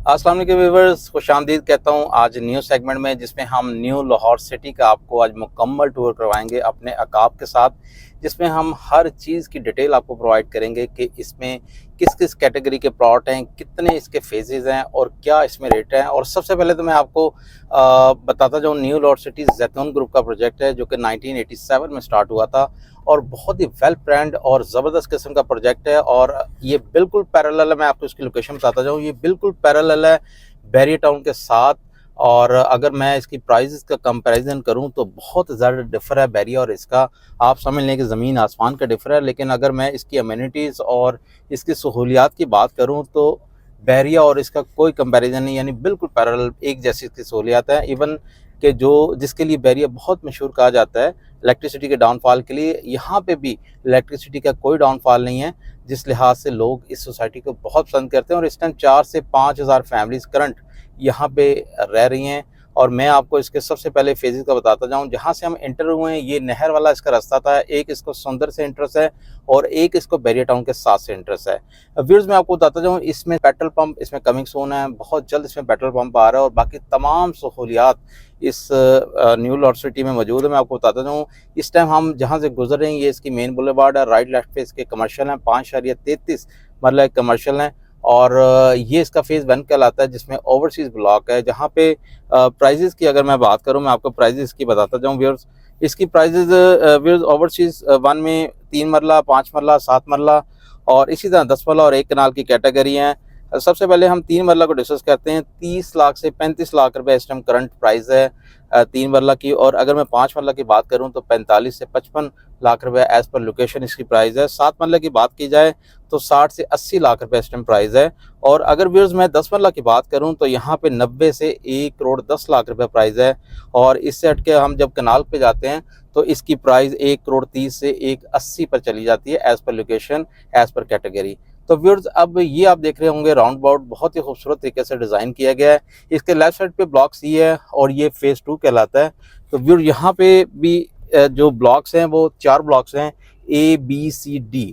अस्सलाम वालेकुम व्यूअर्स, खुशामदीद कहता हूँ आज न्यू सेगमेंट में, जिसमें हम न्यू लाहौर सिटी का आपको आज मुकम्मल टूर करवाएंगे अपने अकाब के साथ, जिसमें हम हर चीज़ की डिटेल आपको प्रोवाइड करेंगे कि इसमें किस किस कैटेगरी के प्लॉट हैं, कितने इसके फेजेज़ हैं और क्या इसमें रेट है। और सबसे पहले तो मैं आपको बताता जाऊँ, न्यू लाहौर सिटी जैतून ग्रुप का प्रोजेक्ट है जो कि 1987 में स्टार्ट हुआ था और बहुत ही वेल प्लान्ड और ज़बरदस्त किस्म का प्रोजेक्ट है। और ये बिल्कुल पैरेलल है, मैं आपको इसकी लोकेशन बताता जाऊँ, ये बिल्कुल पैरेलल है बैरियर टाउन के साथ। और अगर मैं इसकी प्राइसेस का कंपैरिजन करूं तो बहुत ज़्यादा डिफर है बैरियर और इसका, आप समझ लें कि ज़मीन आसमान का डिफर है। लेकिन अगर मैं इसकी अम्यूनिटीज़ और इसकी सहूलियात की बात करूं तो बैरियर और इसका कोई कंपैरिजन नहीं, यानी बिल्कुल पैरेलल एक जैसी इसकी सहूलियात है। इवन कि जो जिसके लिए बैरियर बहुत मशहूर कहा जाता है इलेक्ट्रिसिटी के डाउनफॉल के लिए, यहाँ पे भी इलेक्ट्रिसिटी का कोई डाउनफॉल नहीं है, जिस लिहाज से लोग इस सोसाइटी को बहुत पसंद करते हैं। और इस टाइम 4 से 5 हज़ार फैमिलीज करंट यहाँ पे रह रही हैं। और मैं आपको इसके सबसे पहले फेजेस का बताता जाऊँ, जहाँ से हम एंटर हुए हैं ये नहर वाला इसका रास्ता था, एक इसको सुंदर से इंट्रेस है और एक इसको बैरियर टाउन के साथ से इंट्रेस है। व्यूअर्स, मैं आपको बताता जाऊँ, इसमें पेट्रोल पंप इसमें कमिंग सून है, बहुत जल्द इसमें पेट्रोल पंप आ रहा है और बाकी तमाम सहूलियात इस न्यू लाहौर सिटी में मौजूद है। मैं आपको बताता जाऊँ, इस टाइम हम जहाँ से गुजर रहे हैं ये इसकी मेन बुलेवार्ड है, राइट लेफ्ट पे इसके कमर्शियल हैं, 5.33 मरला कमर्शियल हैं। और ये इसका फेज़ 1 कहलाता है, जिसमें ओवरसीज़ ब्लॉक है, जहाँ पे प्राइजेस की अगर मैं बात करूँ, मैं आपको प्राइजेस की बताता जाऊँ व्यूअर्स। इसकी प्राइजेस व्यूअर्स ओवरसीज़ 1 में 3 मरला, 5 मरला, 7 मरला और इसी तरह 10 मरला और 1 कनाल की कैटेगरी हैं। सबसे पहले हम 3 मरला को डिस्कस करते हैं। 30 लाख से 35 लाख रुपए इस टाइम करंट प्राइस है 3 मरला की। और अगर मैं 5 मरला की बात करूं तो 45 से 55 लाख रुपए एज़ पर लोकेशन इसकी प्राइस है। 7 मरला की बात की जाए तो 60 से 80 लाख रुपए इस टाइम प्राइस है। और अगर व्यूअर्स मैं 10 मरला की बात करूं तो यहाँ पे 90 से 1 करोड़ 10 लाख रुपए प्राइस है। और इससे हट के हम जब कनाल पे जाते हैं तो इसकी प्राइस 1 करोड़ 30 से 1.80 पर चली जाती है as per location, as per category. तो व्यूअर्स, अब ये आप देख रहे होंगे राउंड अबाउट बहुत ही खूबसूरत तरीके से डिज़ाइन किया गया है। इसके लेफ्ट साइड पे ब्लॉक सी है और ये फेज़ 2 कहलाता है। तो व्यूअर, यहाँ पे भी जो ब्लॉक्स हैं वो 4 ब्लॉक्स हैं, ABCD।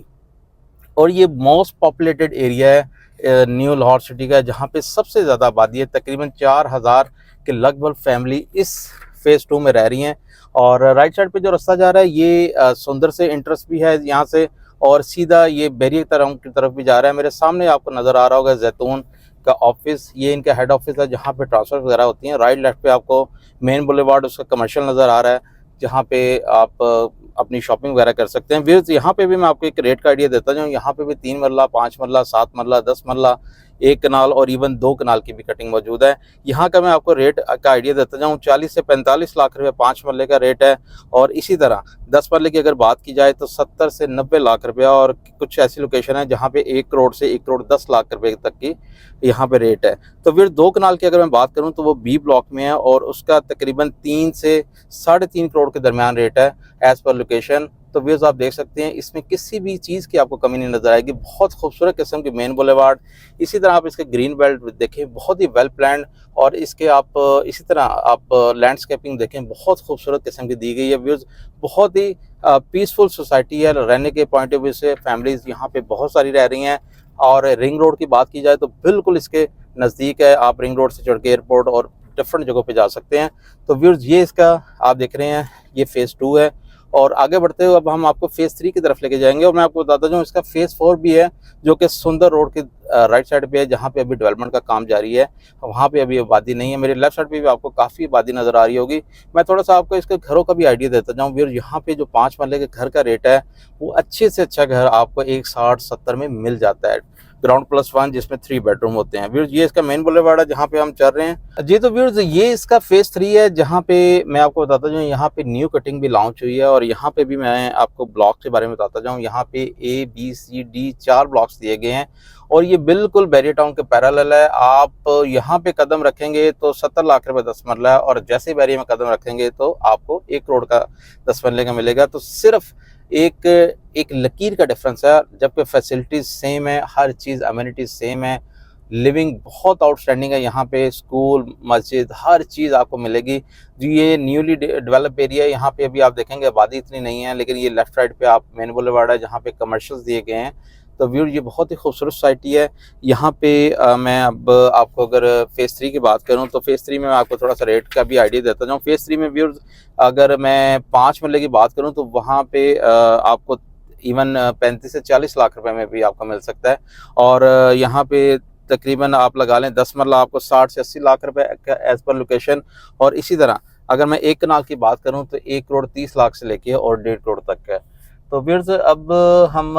और ये मोस्ट पॉपुलेटेड एरिया है न्यू लाहौर सिटी का, जहाँ पे सबसे ज़्यादा आबादी है, तकरीबन 4000 के लगभग फैमिली इस फेज़ 2 में रह रही हैं। और राइट साइड पे जो रास्ता जा रहा है ये सुंदर से इंटरेस्ट भी है यहाँ से, और सीधा ये बैरियर की तरफ भी जा रहा है। मेरे सामने आपको नज़र आ रहा होगा जैतून का ऑफिस, ये इनका हेड ऑफिस है जहाँ पे ट्रांसफ़र वगैरह होती हैं। राइट लेफ्ट पे आपको मेन बुलेवार्ड उसका कमर्शियल नज़र आ रहा है, जहाँ पे आप अपनी शॉपिंग वगैरह कर सकते हैं। व्यूअर्स, यहाँ पे भी मैं आपको एक रेट का आइडिया देता जाऊँ, यहाँ पे भी 3 मरला, 5 मरला, 7 मरला, 10 मरला, 1 कनाल और इवन 2 कनाल की भी कटिंग मौजूद है। यहाँ का मैं आपको रेट का आइडिया देता जाऊँ, 40 से 45 लाख रुपए 5 मरले का रेट है। और इसी तरह 10 मरले की अगर बात की जाए तो 70 से 90 लाख रुपया, और कुछ ऐसी लोकेशन है जहाँ पे 1 करोड़ से 1 करोड़ 10 लाख रुपए तक की यहाँ पे रेट है। तो फिर 2 कनाल की अगर मैं बात करूँ तो वो B ब्लॉक में है और उसका तकरीबन 3 से 3.5 करोड़ के दरमियान रेट है एज़ पर लोकेशन। तो व्यूअर्स, आप देख सकते हैं इसमें किसी भी चीज़ की आपको कमी नहीं नज़र आएगी, बहुत खूबसूरत किस्म की मेन बुलेवार्ड। इसी तरह आप इसके ग्रीन बेल्ट देखें, बहुत ही वेल प्लान्ड। और इसके आप इसी तरह आप लैंडस्केपिंग देखें, बहुत खूबसूरत किस्म की दी गई है। व्यूअर्स, बहुत ही पीसफुल सोसाइटी है, रहने के पॉइंट ऑफ व्यू से फैमिलीज़ यहाँ पे बहुत सारी रह रही हैं। और रिंग रोड की बात की जाए तो बिल्कुल इसके नज़दीक है, आप रिंग रोड से चढ़ के एयरपोर्ट और डिफरेंट जगहों पे जा सकते हैं। तो व्यूअर्स, ये इसका आप देख रहे हैं, ये फेज़ 2 है। और आगे बढ़ते हुए अब हम आपको फेज़ 3 की तरफ लेके जाएंगे। और मैं आपको बताता हूँ इसका फेज़ 4 भी है, जो कि सुंदर रोड के राइट साइड पे है, जहाँ पे अभी डेवलपमेंट का काम जारी है। वहाँ पे अभी आबादी नहीं है। मेरे लेफ्ट साइड पे भी आपको काफ़ी आबादी नज़र आ रही होगी। मैं थोड़ा सा आपको इसके घरों का भी आइडिया देता जाऊँ। फिर यहाँ पे जो 5 मरले के घर का रेट है वो अच्छे से अच्छा घर आपको 1.60-70 में मिल जाता है, ग्राउंड +1, जिसमें 3 बेडरूम होते हैं। व्यूअर्स, ये इसका मेन बुलेवार्ड है जहाँ पे हम चल रहे हैं जी। तो व्यूअर्स, ये इसका फेज़ 3 है, जहाँ पे मैं आपको बताता जाऊँ यहाँ पे न्यू कटिंग भी लॉन्च हुई है। और यहाँ पे भी मैं आपको ब्लॉक के बारे में बताता जाऊँ, यहाँ पे ABCD 4 ब्लॉक्स दिए गए हैं और ये बिल्कुल बैरियर टाउन के पैरेलल है। आप यहाँ पे कदम रखेंगे तो 70 लाख रुपए 10 मरला है, और जैसे बैरियर में कदम रखेंगे तो आपको 1 करोड़ का 10 मरले का मिलेगा। तो सिर्फ एक लकीर का डिफरेंस है, जबकि फैसिलिटीज़ सेम है, हर चीज़ अम्यूनिटीज़ सेम है। लिविंग बहुत आउटस्टैंडिंग है यहाँ पे, स्कूल, मस्जिद, हर चीज़ आपको मिलेगी जी। ये न्यूली डेवलप एरिया है, यहाँ पे अभी आप देखेंगे आबादी इतनी नहीं है, लेकिन ये लेफ्ट साइड पे आप मेन बुलेवार्ड है जहाँ पे कमर्शियल्स दिए गए हैं। तो व्यूअर ये बहुत ही खूबसूरत सोसाइटी है। यहाँ पे मैं अब आपको अगर फ़ेज़ 3 की बात करूँ तो फ़ेज़ 3 में मैं आपको थोड़ा-सा रेट का भी आइडिया देता जाऊँ। फ़ेज़ 3 में व्यूअर्स अगर मैं 5 मरले की बात करूँ तो वहाँ पे आपको इवन 35 से 40 लाख रुपए में भी आपको मिल सकता है। और यहाँ पे तकरीबन आप लगा लें 10 मरला आपको 60 से 80 लाख रुपए एज़ पर लोकेशन। और इसी तरह अगर मैं 1 कनाल की बात करूँ तो 1 करोड़ 30 लाख से लेके और 1.5 करोड़ तक का है। तो व्यूअर्स अब हम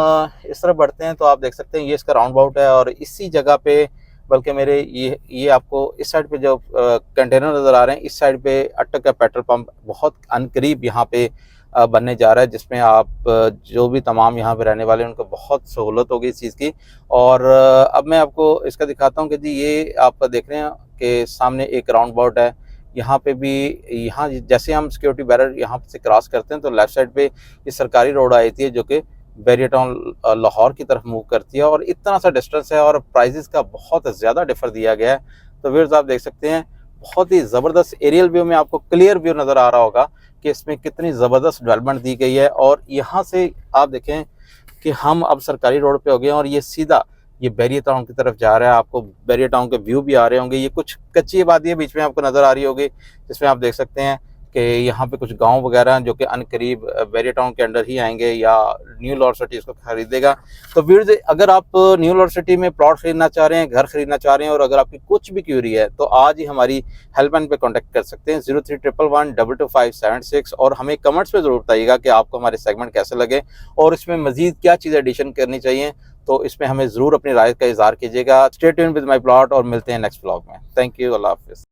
इस तरफ बढ़ते हैं तो आप देख सकते हैं ये इसका राउंड अबाउट है। और इसी जगह पे बल्कि मेरे ये आपको इस साइड पे जो कंटेनर नज़र आ रहे हैं, इस साइड पे अटक का पेट्रोल पंप बहुत अनकरीब यहाँ पे बनने जा रहा है, जिसमें आप जो भी तमाम यहाँ पे रहने वाले हैं उनको बहुत सहूलत होगी इस चीज़ की। और अब मैं आपको इसका दिखाता हूँ कि जी ये आप देख रहे हैं कि सामने एक राउंड अबाउट है। यहाँ पे भी यहाँ जैसे हम सिक्योरिटी बैरियर यहाँ से क्रॉस करते हैं तो लेफ़्ट साइड पे ये सरकारी रोड आई थी जो कि बैरियर टाउन लाहौर की तरफ मूव करती है। और इतना सा डिस्टेंस है और प्राइजेस का बहुत ज़्यादा डिफर दिया गया है। तो व्यूअर्स आप देख सकते हैं बहुत ही ज़बरदस्त एरियल व्यू में आपको क्लियर व्यू नज़र आ रहा होगा कि इसमें कितनी ज़बरदस्त डेवलपमेंट दी गई है। और यहाँ से आप देखें कि हम अब सरकारी रोड पे हो गए हैं और ये सीधा ये बैरियर टाउन की तरफ जा रहा है। आपको बैरियर टाउन के व्यू भी आ रहे होंगे। ये कुछ कच्ची आबादी है बीच में आपको नज़र आ रही होगी, जिसमें आप देख सकते हैं कि यहाँ पे कुछ गांव वगैरह जो कि अनकरीब बैरियर टाउन के अंडर ही आएंगे या न्यू लाहौर सिटी इसको खरीदेगा। तो व्यूअर्स अगर आप न्यू लाहौर सिटी में प्लॉट खरीदना चाह रहे हैं, घर खरीदना चाह रहे हैं और अगर आपकी कुछ भी क्यूरी है तो आज ही हमारी हेल्पलाइन पे कांटेक्ट कर सकते हैं 0311122576। और हमें कमेंट्स में ज़रूर बताइएगा कि आपको हमारे सेगमेंट कैसे लगे और इसमें मजीद क्या चीज़ एडिशन करनी चाहिए। तो इसमें हमें ज़रूर अपनी राय का इज़हार कीजिएगा। Stay tuned with my plot और मिलते हैं नेक्स्ट व्लॉग में। थैंक यू, अल्लाह हाफ़िज़।